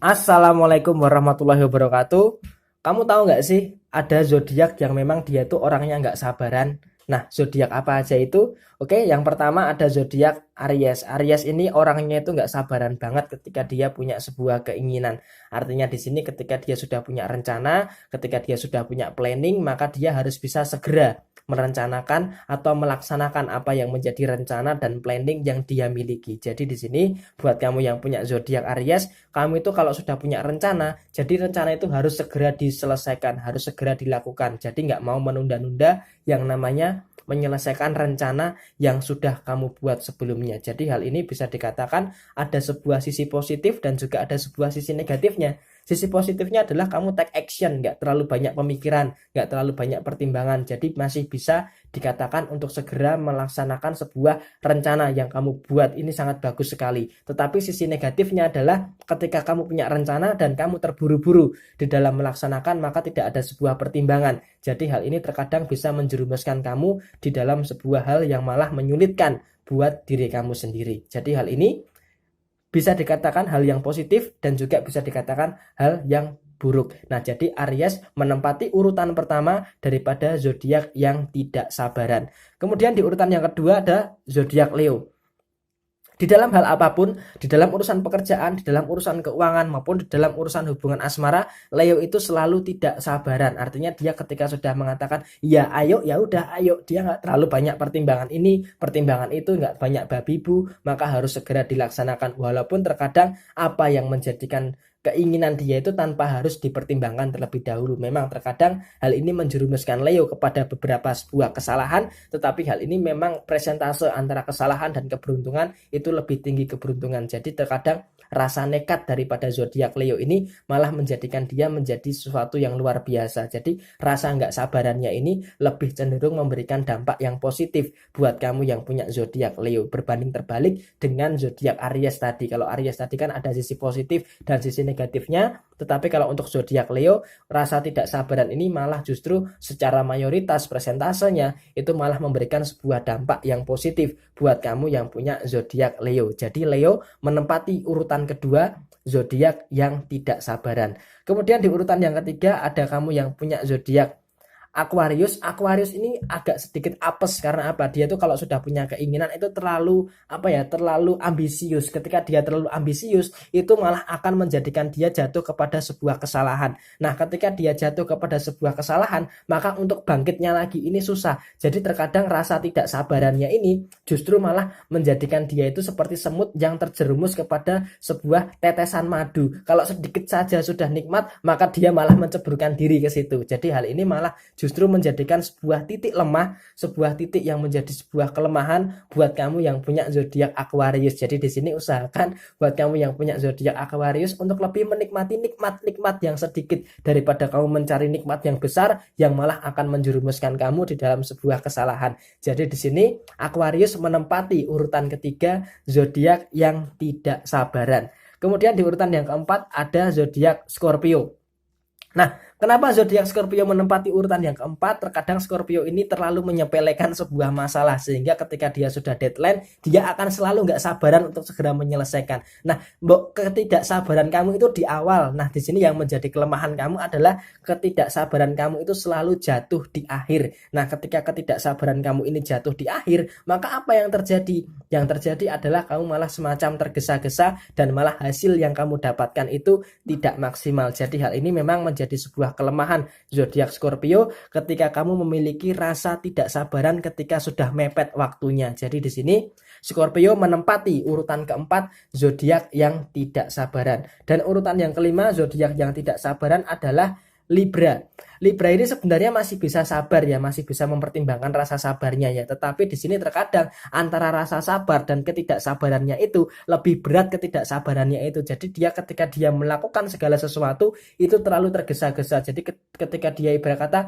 Assalamualaikum warahmatullahi wabarakatuh. Kamu tahu nggak sih, ada zodiak yang memang dia tuh orangnya nggak sabaran. Nah, zodiak apa aja itu? Oke, yang pertama ada zodiak Aries. Aries ini orangnya itu nggak sabaran banget ketika dia punya sebuah keinginan. Artinya di sini ketika dia sudah punya rencana, ketika dia sudah punya planning, maka dia harus bisa segera merencanakan atau melaksanakan apa yang menjadi rencana dan planning yang dia miliki. Jadi di sini buat kamu yang punya zodiak Aries, kamu itu kalau sudah punya rencana, jadi rencana itu harus segera diselesaikan, harus segera dilakukan. Jadi nggak mau menunda-nunda yang namanya menyelesaikan rencana yang sudah kamu buat sebelumnya. Jadi hal ini bisa dikatakan ada sebuah sisi positif dan juga ada sebuah sisi negatifnya. Sisi positifnya adalah kamu take action, nggak terlalu banyak pemikiran, nggak terlalu banyak pertimbangan. Jadi masih bisa dikatakan untuk segera melaksanakan sebuah rencana yang kamu buat. Ini sangat bagus sekali. Tetapi sisi negatifnya adalah ketika kamu punya rencana dan kamu terburu-buru di dalam melaksanakan, maka tidak ada sebuah pertimbangan. Jadi hal ini terkadang bisa menjerumuskan kamu di dalam sebuah hal yang malah menyulitkan buat diri kamu sendiri. Jadi hal ini bisa dikatakan hal yang positif dan juga bisa dikatakan hal yang buruk. Nah, jadi Aries menempati urutan pertama daripada zodiak yang tidak sabaran. Kemudian di urutan yang kedua ada zodiak Leo. Di dalam hal apapun, di dalam urusan pekerjaan, di dalam urusan keuangan maupun di dalam urusan hubungan asmara, Leo itu selalu tidak sabaran. Artinya dia ketika sudah mengatakan ya ayo, ya udah ayo, dia nggak terlalu banyak pertimbangan ini, pertimbangan itu, nggak banyak babi bu, maka harus segera dilaksanakan. Walaupun terkadang apa yang menjadikan keinginan dia itu tanpa harus dipertimbangkan terlebih dahulu. Memang terkadang hal ini menjerumuskan Leo kepada beberapa sebuah kesalahan, tetapi hal ini memang presentase antara kesalahan dan keberuntungan itu lebih tinggi keberuntungan. Jadi terkadang rasa nekat daripada zodiak Leo ini malah menjadikan dia menjadi sesuatu yang luar biasa. Jadi rasa nggak sabarannya ini lebih cenderung memberikan dampak yang positif buat kamu yang punya zodiak Leo, berbanding terbalik dengan zodiak Aries tadi. Kalau Aries tadi kan ada sisi positif dan sisi negatifnya, tetapi kalau untuk zodiak Leo, rasa tidak sabaran ini malah justru secara mayoritas presentasenya itu malah memberikan sebuah dampak yang positif buat kamu yang punya zodiak Leo. Jadi Leo menempati urutan kedua zodiak yang tidak sabaran. Kemudian di urutan yang ketiga ada kamu yang punya zodiak Aquarius. Aquarius ini agak sedikit apes karena apa? Dia tuh kalau sudah punya keinginan itu terlalu apa ya? Terlalu ambisius. Ketika dia terlalu ambisius, itu malah akan menjadikan dia jatuh kepada sebuah kesalahan. Nah, ketika dia jatuh kepada sebuah kesalahan, maka untuk bangkitnya lagi ini susah. Jadi terkadang rasa tidak sabarannya ini justru malah menjadikan dia itu seperti semut yang terjerumus kepada sebuah tetesan madu. Kalau sedikit saja sudah nikmat, maka dia malah menceburkan diri ke situ. Jadi hal ini malah justru menjadikan sebuah titik lemah, sebuah titik yang menjadi sebuah kelemahan buat kamu yang punya zodiak Aquarius. Jadi di sini usahakan buat kamu yang punya zodiak Aquarius untuk lebih menikmati nikmat-nikmat yang sedikit daripada kamu mencari nikmat yang besar yang malah akan menjerumuskan kamu di dalam sebuah kesalahan. Jadi di sini Aquarius menempati urutan ketiga zodiak yang tidak sabaran. Kemudian di urutan yang keempat ada zodiak Scorpio. Nah, kenapa zodiak Scorpio menempati urutan yang keempat? Terkadang Scorpio ini terlalu menyepelekan sebuah masalah sehingga ketika dia sudah deadline, dia akan selalu nggak sabaran untuk segera menyelesaikan. Nah, ketidaksabaran kamu itu di awal. Nah, di sini yang menjadi kelemahan kamu adalah ketidaksabaran kamu itu selalu jatuh di akhir. Nah, ketika ketidaksabaran kamu ini jatuh di akhir, maka apa yang terjadi? Yang terjadi adalah kamu malah semacam tergesa-gesa dan malah hasil yang kamu dapatkan itu tidak maksimal. Jadi hal ini memang menjadi sebuah kelemahan zodiak Scorpio ketika kamu memiliki rasa tidak sabaran ketika sudah mepet waktunya. Jadi di sini Scorpio menempati urutan keempat zodiak yang tidak sabaran. Dan urutan yang kelima zodiak yang tidak sabaran adalah Libra. Libra ini sebenarnya masih bisa sabar ya, masih bisa mempertimbangkan rasa sabarnya ya. Tetapi di sini terkadang antara rasa sabar dan ketidaksabarannya itu lebih berat ketidaksabarannya itu. Jadi dia ketika dia melakukan segala sesuatu itu terlalu tergesa-gesa. Jadi ketika dia ibarat kata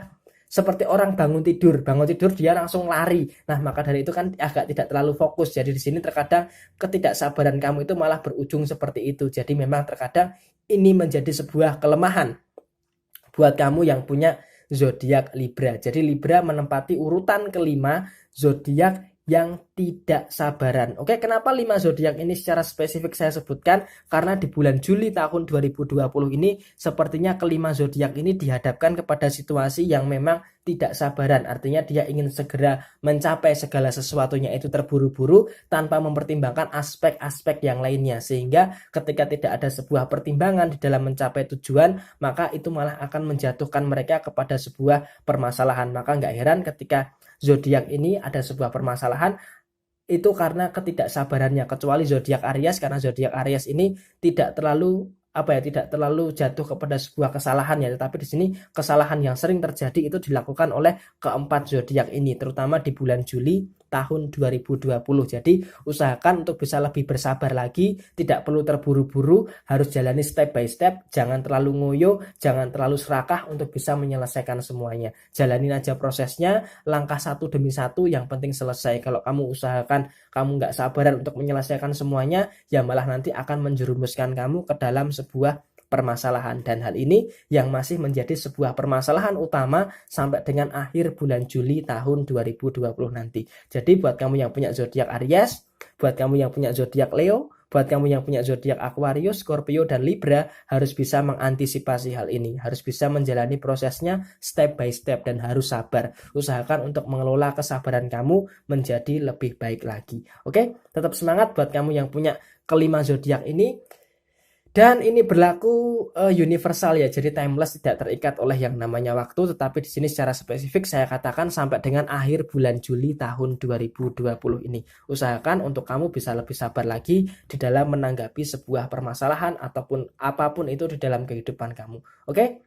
seperti orang bangun tidur dia langsung lari. Nah, maka dari itu kan agak tidak terlalu fokus. Jadi di sini terkadang ketidaksabaran kamu itu malah berujung seperti itu. Jadi memang terkadang ini menjadi sebuah kelemahan buat kamu yang punya zodiak Libra. Jadi Libra menempati urutan kelima zodiak yang tidak sabaran. Oke, kenapa 5 zodiak ini secara spesifik saya sebutkan? Karena di bulan Juli tahun 2020 ini sepertinya kelima zodiak ini dihadapkan kepada situasi yang memang tidak sabaran. Artinya dia ingin segera mencapai segala sesuatunya itu terburu-buru tanpa mempertimbangkan aspek-aspek yang lainnya. Sehingga ketika tidak ada sebuah pertimbangan di dalam mencapai tujuan, maka itu malah akan menjatuhkan mereka kepada sebuah permasalahan. Maka nggak heran ketika zodiak ini ada sebuah permasalahan itu karena ketidaksabarannya, kecuali zodiak Aries, karena zodiak Aries ini tidak terlalu tidak terlalu jatuh kepada sebuah kesalahan ya, tetapi di sini kesalahan yang sering terjadi itu dilakukan oleh keempat zodiak ini, terutama di bulan Juli tahun 2020. Jadi usahakan untuk bisa lebih bersabar lagi, tidak perlu terburu-buru, harus jalani step by step, jangan terlalu ngoyo, jangan terlalu serakah untuk bisa menyelesaikan semuanya. Jalanin aja prosesnya, langkah satu demi satu, yang penting selesai. Kalau kamu usahakan, kamu nggak sabaran untuk menyelesaikan semuanya, ya malah nanti akan menjerumuskan kamu ke dalam sebuah permasalahan, dan hal ini yang masih menjadi sebuah permasalahan utama sampai dengan akhir bulan Juli tahun 2020 nanti. Jadi buat kamu yang punya zodiak Aries, buat kamu yang punya zodiak Leo, buat kamu yang punya zodiak Aquarius, Scorpio, dan Libra, harus bisa mengantisipasi hal ini, harus bisa menjalani prosesnya step by step, dan harus sabar. Usahakan untuk mengelola kesabaran kamu menjadi lebih baik lagi. Oke, tetap semangat buat kamu yang punya kelima zodiak ini. Dan ini berlaku universal ya, jadi timeless, tidak terikat oleh yang namanya waktu, tetapi di sini secara spesifik saya katakan sampai dengan akhir bulan Juli tahun 2020 ini. Usahakan untuk kamu bisa lebih sabar lagi di dalam menanggapi sebuah permasalahan ataupun apapun itu di dalam kehidupan kamu. Oke?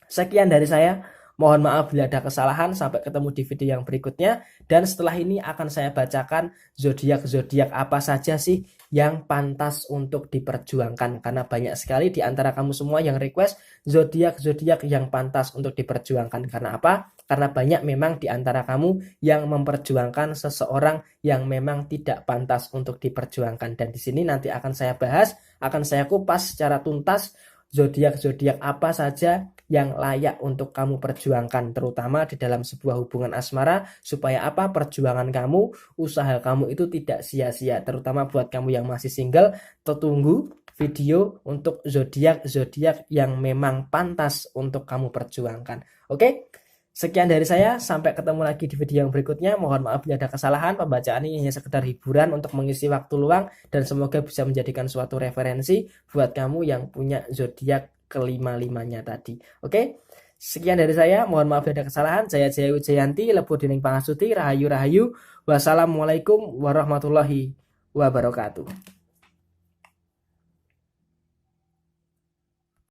Sekian dari saya. Mohon maaf bila ada kesalahan, sampai ketemu di video yang berikutnya. Dan setelah ini akan saya bacakan zodiak-zodiak apa saja sih yang pantas untuk diperjuangkan. Karena banyak sekali di antara kamu semua yang request zodiak-zodiak yang pantas untuk diperjuangkan. Karena apa? Karena banyak memang di antara kamu yang memperjuangkan seseorang yang memang tidak pantas untuk diperjuangkan. Dan di sini nanti akan saya bahas, akan saya kupas secara tuntas zodiak-zodiak apa saja yang layak untuk kamu perjuangkan, terutama di dalam sebuah hubungan asmara, supaya apa? Perjuangan kamu, usaha kamu itu tidak sia-sia. Terutama buat kamu yang masih single, tunggu video untuk zodiak-zodiak yang memang pantas untuk kamu perjuangkan. Oke? Sekian dari saya, sampai ketemu lagi di video yang berikutnya. Mohon maaf bila ada kesalahan, pembacaan ini hanya sekedar hiburan untuk mengisi waktu luang, dan semoga bisa menjadikan suatu referensi buat kamu yang punya zodiak kelima-limanya tadi. Oke, sekian dari saya, mohon maaf bila ada kesalahan. Saya Jaya Wijayanti, Lebu Dining Pangasuti, Rahayu Rahayu. Wassalamualaikum warahmatullahi wabarakatuh.